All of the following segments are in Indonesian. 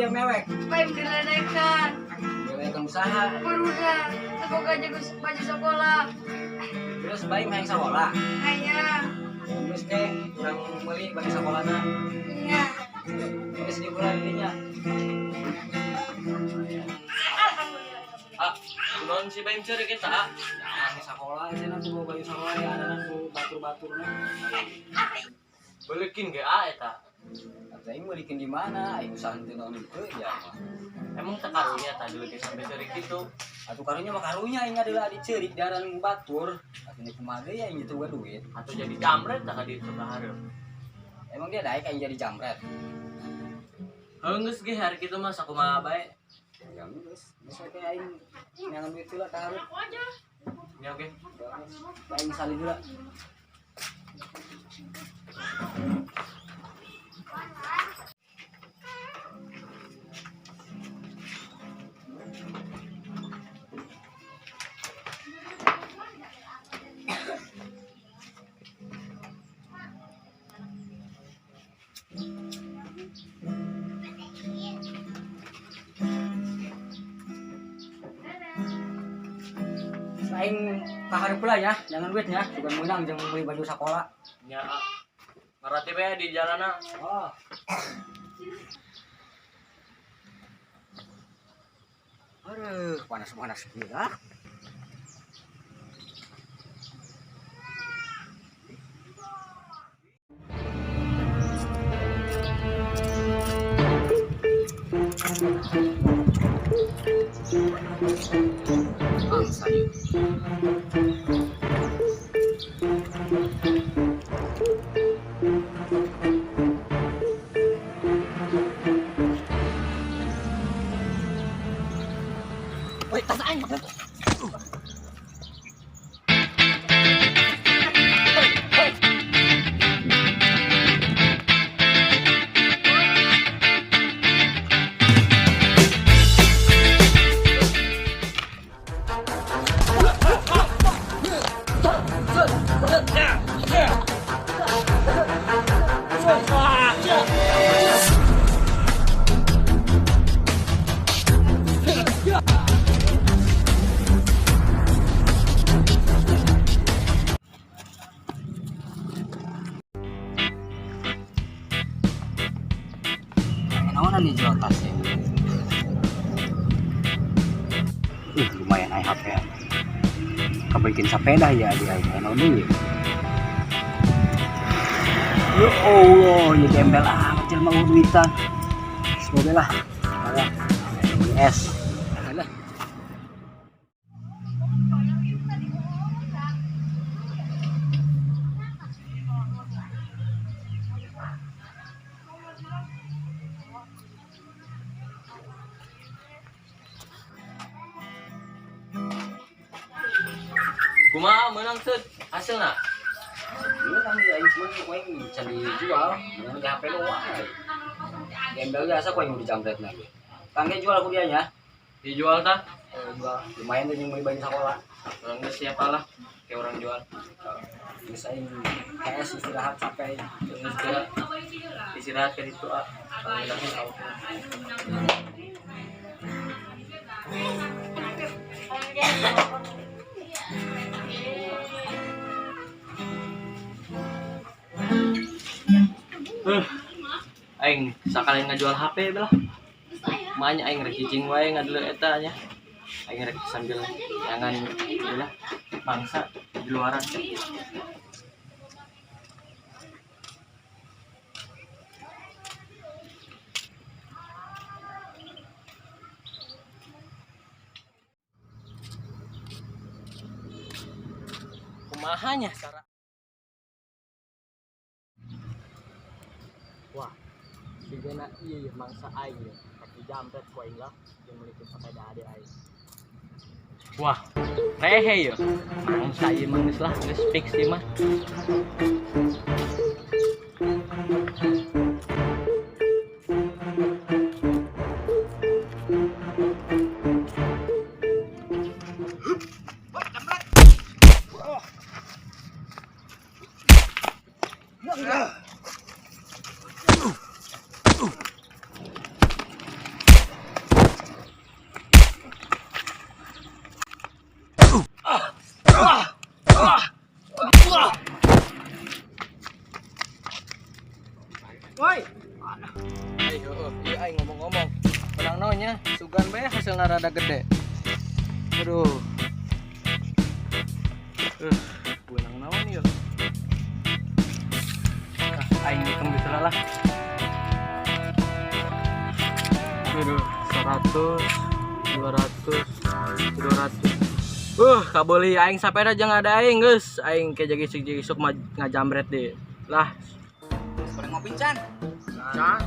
dia mewek? Baik diledekan. Mewekkan usaha. Berudah, aku jago baju sekolah. Terus baik main sekolah. Ayah, Terus teh kurang beli baju sekolahnya. iya. Terus di bulan ininya. Non si bayi cari kita. Jangan di sekolah aja nanti bawa baju sekolah ya ada nanti batur-baturnya. Belikin ge a eta. Tapi mau bikin di mana? Ayo usaha itu non itu ya. Emang tak karunya tadi lagi sampai cari gitu. Atau karunya mah karunya ini adalah dicerik daran batur. Atau ini kemana ya ini tuh duit. Atau jadi jamret tak di itu kaharep. Emang dia daik kayak jadi jamret. Geus ge hari kitu mah sakumaha bae. Ya geus, bisa kayak aing nyangan duit heula ka hareup. Ya oke. Aing salih heula. Aing kaharep pula ya, jangan duitnya, bukan menang jangan beli baju sekolah. Ya. Ngarati bae di jalana. Oh. Aduh, panas-panas gila. Bangsa yuk. Woi, tas aing. Naonan nih jual tasnya. Lumayan ai HP. Kebikin sepeda ya di ai naon deui. Ya Allah, ya gembel amat jelema duitan. Semoga lah. Ada. Es. Ada. Kumaha menang teu hasilna? Iya kan ya cuma koin bisa dijual, yang di HP doang. Gembel biasa koin mau dijamret lagi. Kangge jual aku dianya. Dijual tah? Jual lumayan tuh yang beli baju sekolah. Orang geus siapa lah kayak orang jual. Terus aing KS istirahat capek. Terus istirahat ke ditu ah. Alhamdulillah tahu. Aing sakali ngajual HP belah. Manya aing rek cicing wae ngadeu eta nya. Aing rek sambil jangan belah bangsa di luaran. Kumahanya cara. Wah, sigana iya ya mangsa aing ya. Kaki jamret ku aing lah yang memiliki sepeda ade aing. Wah, rehe ya. Mangsa ieu mah geus lah, geus fix ieu mah. rada gede. Aduh. Benang naon ya? Aing hitung bisa lah. Aduh, 100, 200, 200. Kabeli aing sapeda jeung ada aing, geus. Aing ke jagisuk ngajamret deh. Lah, Goreng ngopi Can. Can.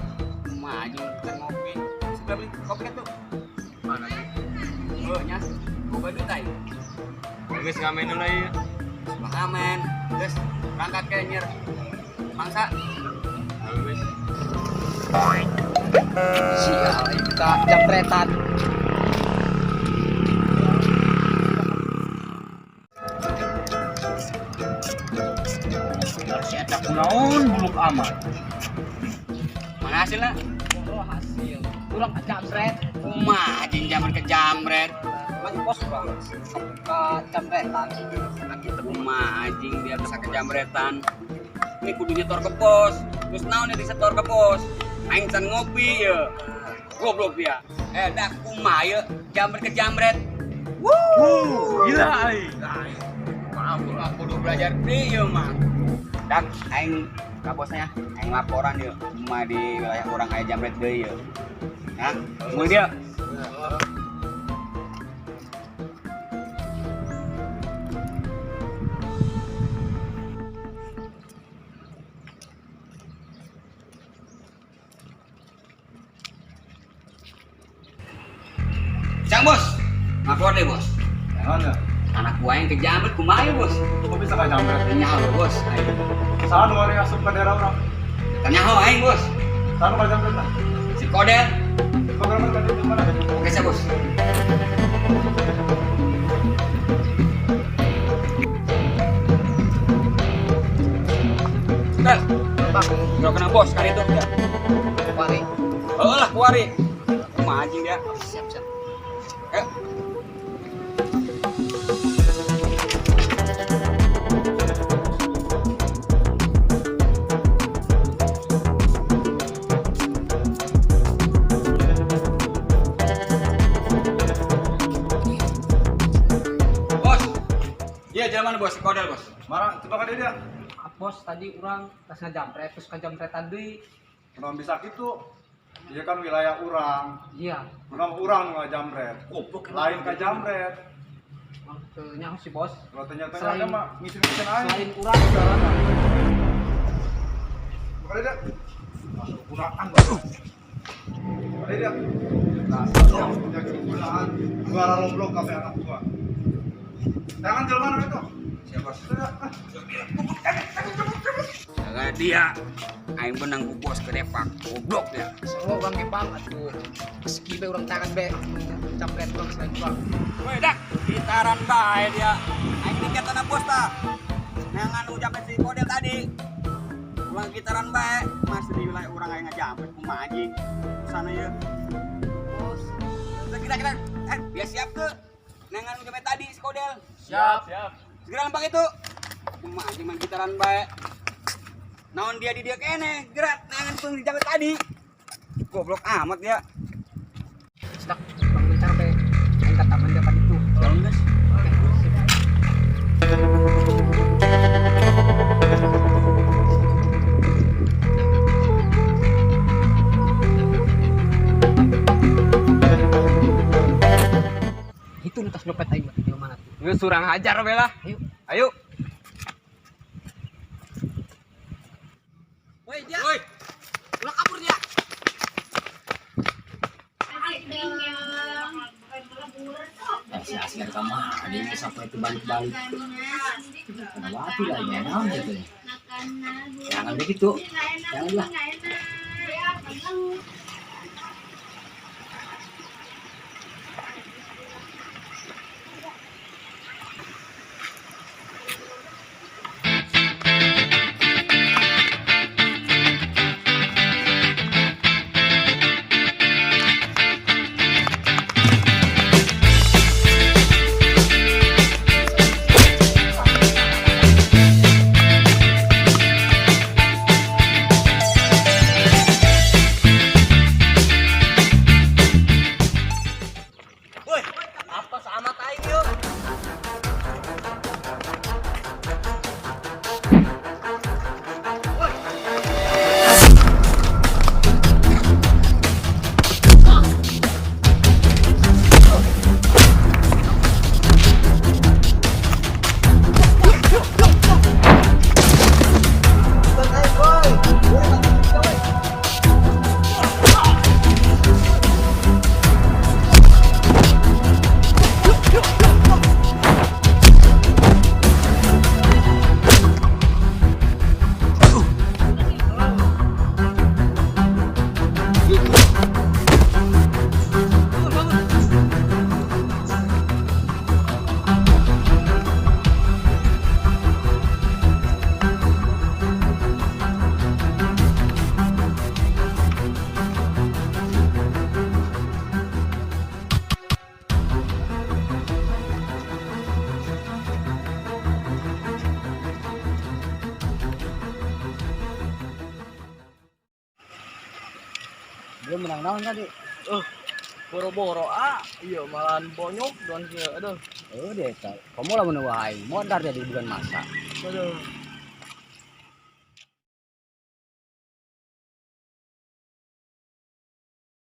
Maju kan ngopi. Sudah beli kopi kan tuh. Mana? Oh nya. Gua duit ai. Geus ngamen heula ieu. Amen. Geus berangkat ke nyer. Mangsa. Geus. Sial, kita jamretan. Si eta kunaon buluk amat. Mana hasilnya? Oh, hasil. Kurang jamret. Kumaha anjing jamret ke jamret. Lagi pos banget. Ke jamretan. Lagi kumaha anjing dia bisa ke jamretan. Ini kudu nyetor ke pos. Terus naon ya disetor ke pos? Aing can ngopi ya. Goblok dia. Dak kumaha ya jamret ke jamret. Gila ai. Maaf, aku kudu belajar deui ya mah. Dak aing ka bosnya, aing laporan ya. Cuma di wilayah orang aya jamret deui ya. Ya, tunggu dia. Cang bos, lapor deh bos. Mana? Anak gua yang kejamret kumaha ya bos? Kok bisa ke jamret? Nyaho bos, aing. Saan wari asup ke daerah orang? Nyaho aing bos. Saan ke jamret lah? Si Kodel. Kok gambar tadi di mana? Oke saya bos. Kodel. Bang, udah kena bos kali itu ya. Wari. Oh lah kuari. Kumaha anjing dia. Siap. Eh. Bos. Iya, jalan mana bos? Kodel bos. Marah, coba ke dia. Bos tadi orang pas ngajamret terus kejamretan deui. Kenapa bisa gitu? Dia kan wilayah orang. Iya. Kenapa orang nggak jamret? Goblok. Lain ke jamret. Nyaho si bos. Kalau ternyata Selain- ada mah ngisi-ngisi aja. Selain urang jalan. Coba ke dia. Masuk kuraan banget. Coba ke dia. Nah, satu punya kegunaan. Suara lomblok kafe anak gua. Jangan jual mana itu? Siapa? Sudah. Jaga dia. Aing benang ku bos ke depak. Goblok dia. Solo urang ge bang atuh. Meski be urang tangan be jamret urang selain urang. Woi dak, gitaran bae dia. Aing tiket anak bos ta. Nangan ucapin si Kodel tadi. Ulang gitaran bae, masih di wilayah orang aing ngajamret kumaha anjing. Sana ya. Bos. Kita biar siap ke. Nangan ucapin tadi si Kodel. Siap. Segera lempak itu. Kumaha anjing main gitaran bae. Naon dia di dia kene, gerak nangan pun dijamret tadi. Goblok amat dia. Sedak bang bentar be. Aing kataman dapat itu. Tolong guys. Itu tas dompet aing di mana tuh? Lu surang hajar bela. Ayo. Ayo. Woi, dia. Woi. Ulah kabur dia. Si Asker kamar, ini sampai itu balik-balik. Kenapa lah ya, naon gitu ya? Jangan begitu, janganlah. Dia menang naon tadi. Boro-boro iya malahan bonyok don kieu aduh. Deh, kamu lah menurut aing. Modar jadi bukan masa. Aduh.